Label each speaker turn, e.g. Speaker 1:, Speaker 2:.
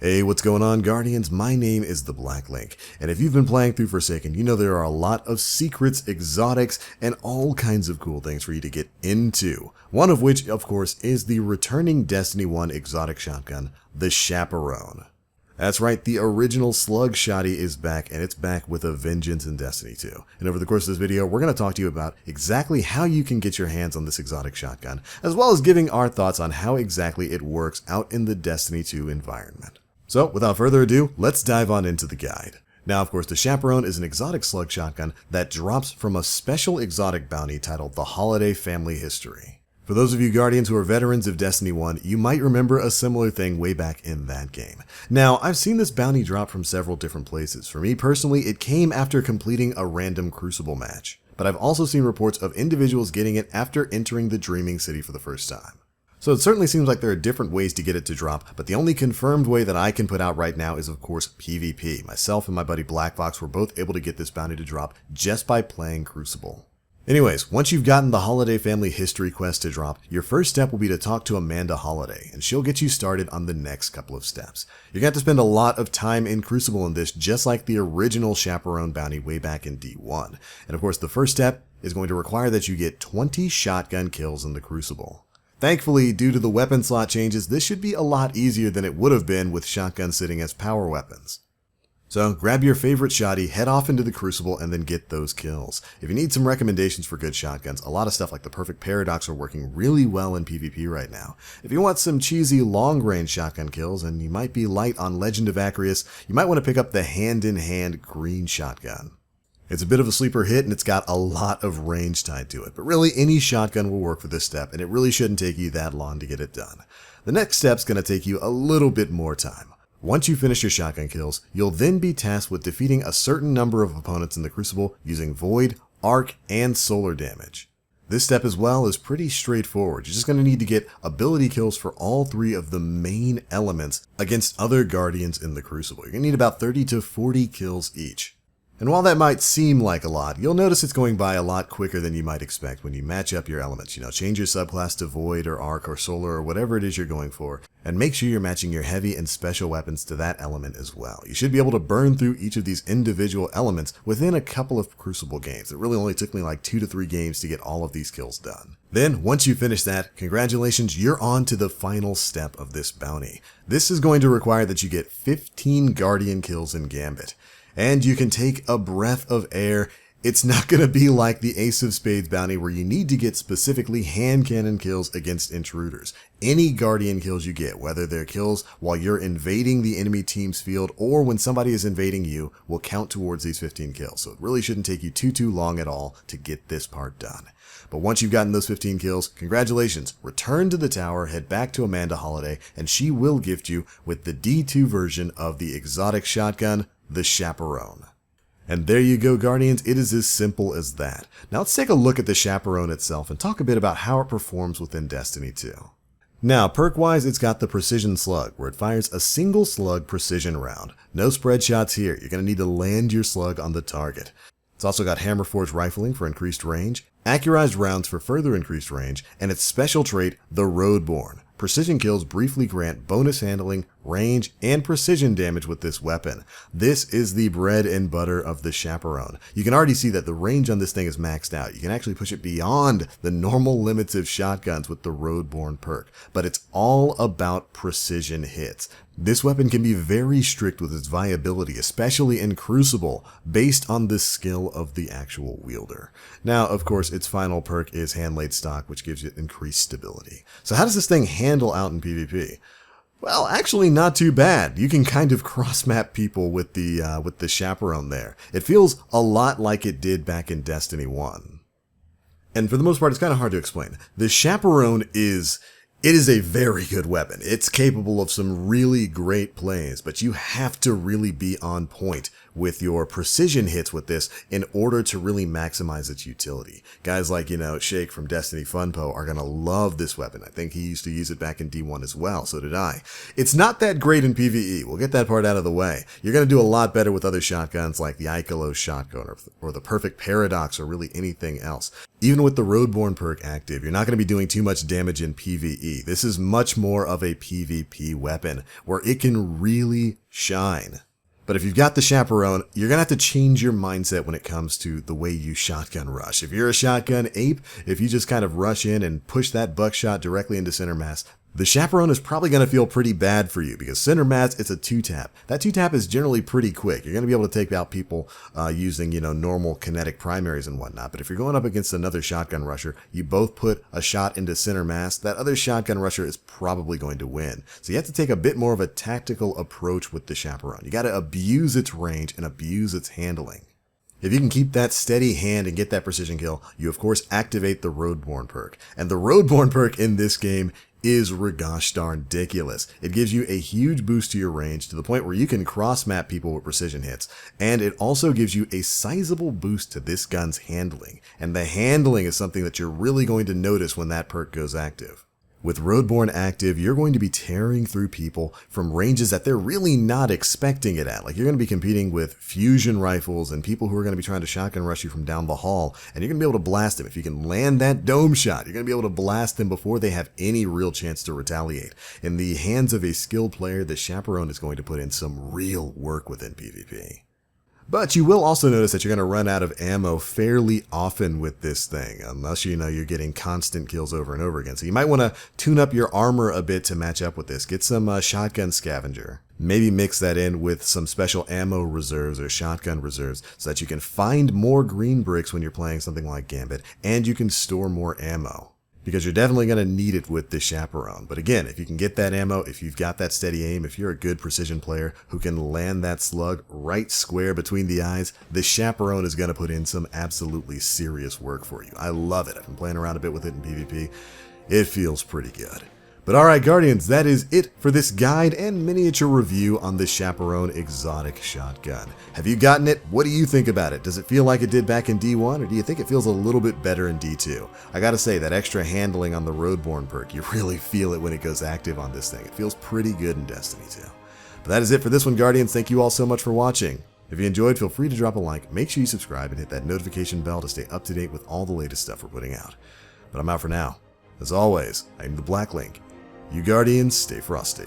Speaker 1: Hey, what's going on, Guardians? My name is the Black Link, and if you've been playing through Forsaken, you know there are a lot of secrets, exotics, and all kinds of cool things for you to get into. One of which, of course, is the returning Destiny 1 exotic shotgun, the Chaperone. That's right, the original slug shotty is back, and it's back with a vengeance in Destiny 2. And over the course of this video, we're going to talk to you about exactly how you can get your hands on this exotic shotgun, as well as giving our thoughts on how exactly it works out in the Destiny 2 environment. So, without further ado, let's dive on into the guide. Now, of course, the Chaperone is an exotic slug shotgun that drops from a special exotic bounty titled the Holliday Family History. For those of you Guardians who are veterans of Destiny 1, you might remember a similar thing way back in that game. Now, I've seen this bounty drop from several different places. For me personally, it came after completing a random Crucible match. But I've also seen reports of individuals getting it after entering the Dreaming City for the first time. So it certainly seems like there are different ways to get it to drop, but the only confirmed way that I can put out right now is, of course, PvP. Myself and my buddy Black Fox were both able to get this bounty to drop just by playing Crucible. Anyways, once you've gotten the Holliday Family History quest to drop, your first step will be to talk to Amanda Holliday, and she'll get you started on the next couple of steps. You're going to have to spend a lot of time in Crucible in this, just like the original Chaperone bounty way back in D1. And of course, the first step is going to require that you get 20 shotgun kills in the Crucible. Thankfully, due to the weapon slot changes, this should be a lot easier than it would have been with shotguns sitting as power weapons. So grab your favorite shotty, head off into the Crucible, and then get those kills. If you need some recommendations for good shotguns, a lot of stuff like the Perfect Paradox are working really well in PvP right now. If you want some cheesy long-range shotgun kills, and you might be light on Legend of Acreus, you might want to pick up the hand-in-hand green shotgun. It's a bit of a sleeper hit, and it's got a lot of range tied to it, but really any shotgun will work for this step, and it really shouldn't take you that long to get it done. The next step's going to take you a little bit more time. Once you finish your shotgun kills, you'll then be tasked with defeating a certain number of opponents in the Crucible using Void, Arc, and Solar damage. This step as well is pretty straightforward. You're just going to need to get ability kills for all three of the main elements against other Guardians in the Crucible. You're going to need about 30 to 40 kills each. And while that might seem like a lot, you'll notice it's going by a lot quicker than you might expect when you match up your elements. Change your subclass to Void or Arc or Solar or whatever it is you're going for, and make sure you're matching your heavy and special weapons to that element as well. You should be able to burn through each of these individual elements within a couple of Crucible games. It really only took me like 2 to 3 games to get all of these kills done. Then, once you finish that, congratulations, you're on to the final step of this bounty. This is going to require that you get 15 Guardian kills in Gambit. And you can take a breath of air. It's not going to be like the Ace of Spades bounty where you need to get specifically hand cannon kills against intruders. Any Guardian kills you get, whether they're kills while you're invading the enemy team's field or when somebody is invading you, will count towards these 15 kills. So it really shouldn't take you too long at all to get this part done. But once you've gotten those 15 kills, congratulations. Return to the tower, head back to Amanda Holliday, and she will gift you with the D2 version of the exotic shotgun, the Chaperone. And there you go, Guardians, it is as simple as that. Now let's take a look at the Chaperone itself and talk a bit about how it performs within Destiny 2. Now, perk-wise, it's got the Precision Slug, where it fires a single slug precision round. No spread shots here, you're going to need to land your slug on the target. It's also got Hammerforged rifling for increased range, accurized rounds for further increased range, and its special trait, the Roadborne. Precision kills briefly grant bonus handling, range, and precision damage with this weapon. This is the bread and butter of the Chaperone. You can already see that the range on this thing is maxed out. You can actually push it beyond the normal limits of shotguns with the Roadborne perk, but it's all about precision hits. This weapon can be very strict with its viability, especially in Crucible, based on the skill of the actual wielder. Now, of course, its final perk is Hand-Laid Stock, which gives it increased stability. So how does this thing handle out in PvP? Well, actually not too bad. You can kind of cross-map people with the Chaperone there. It feels a lot like it did back in Destiny 1. And for the most part, it's kind of hard to explain. The Chaperone is a very good weapon. It's capable of some really great plays, but you have to really be on point with your precision hits with this in order to really maximize its utility. Guys like, Shake from Destiny Funpo are going to love this weapon. I think he used to use it back in D1 as well, so did I. It's not that great in PvE. We'll get that part out of the way. You're going to do a lot better with other shotguns like the Ikelos shotgun or the Perfect Paradox or really anything else. Even with the Roadborne perk active, you're not going to be doing too much damage in PvE. This is much more of a PvP weapon where it can really shine. But if you've got the Chaperone, you're going to have to change your mindset when it comes to the way you shotgun rush. If you're a shotgun ape, if you just kind of rush in and push that buckshot directly into center mass, the Chaperone is probably going to feel pretty bad for you because center mass, it's a 2-tap. That 2-tap is generally pretty quick. You're going to be able to take out people using, normal kinetic primaries and whatnot. But if you're going up against another shotgun rusher, you both put a shot into center mass, that other shotgun rusher is probably going to win. So you have to take a bit more of a tactical approach with the Chaperone. You got to abuse its range and abuse its handling. If you can keep that steady hand and get that precision kill, you of course activate the Roadborne perk. And the Roadborne perk in this game is gosh darn ridiculous. It gives you a huge boost to your range to the point where you can cross-map people with precision hits. And it also gives you a sizable boost to this gun's handling. And the handling is something that you're really going to notice when that perk goes active. With Roadborne active, you're going to be tearing through people from ranges that they're really not expecting it at. Like, you're going to be competing with fusion rifles and people who are going to be trying to shotgun rush you from down the hall, and you're going to be able to blast them. If you can land that dome shot, you're going to be able to blast them before they have any real chance to retaliate. In the hands of a skilled player, the Chaperone is going to put in some real work within PvP. But you will also notice that you're going to run out of ammo fairly often with this thing, unless you're getting constant kills over and over again. So you might want to tune up your armor a bit to match up with this. Get some shotgun scavenger. Maybe mix that in with some special ammo reserves or shotgun reserves so that you can find more green bricks when you're playing something like Gambit, and you can store more ammo. Because you're definitely going to need it with the Chaperone. But again, if you can get that ammo, if you've got that steady aim, if you're a good precision player who can land that slug right square between the eyes, the Chaperone is going to put in some absolutely serious work for you. I love it. I've been playing around a bit with it in PvP. It feels pretty good. But alright Guardians, that is it for this guide and miniature review on the Chaperone exotic shotgun. Have you gotten it? What do you think about it? Does it feel like it did back in D1, or do you think it feels a little bit better in D2? I gotta say, that extra handling on the Roadborne perk, you really feel it when it goes active on this thing. It feels pretty good in Destiny 2. But that is it for this one, Guardians. Thank you all so much for watching. If you enjoyed, feel free to drop a like, make sure you subscribe, and hit that notification bell to stay up to date with all the latest stuff we're putting out. But I'm out for now. As always, I'm the Black Link. You Guardians, stay frosty.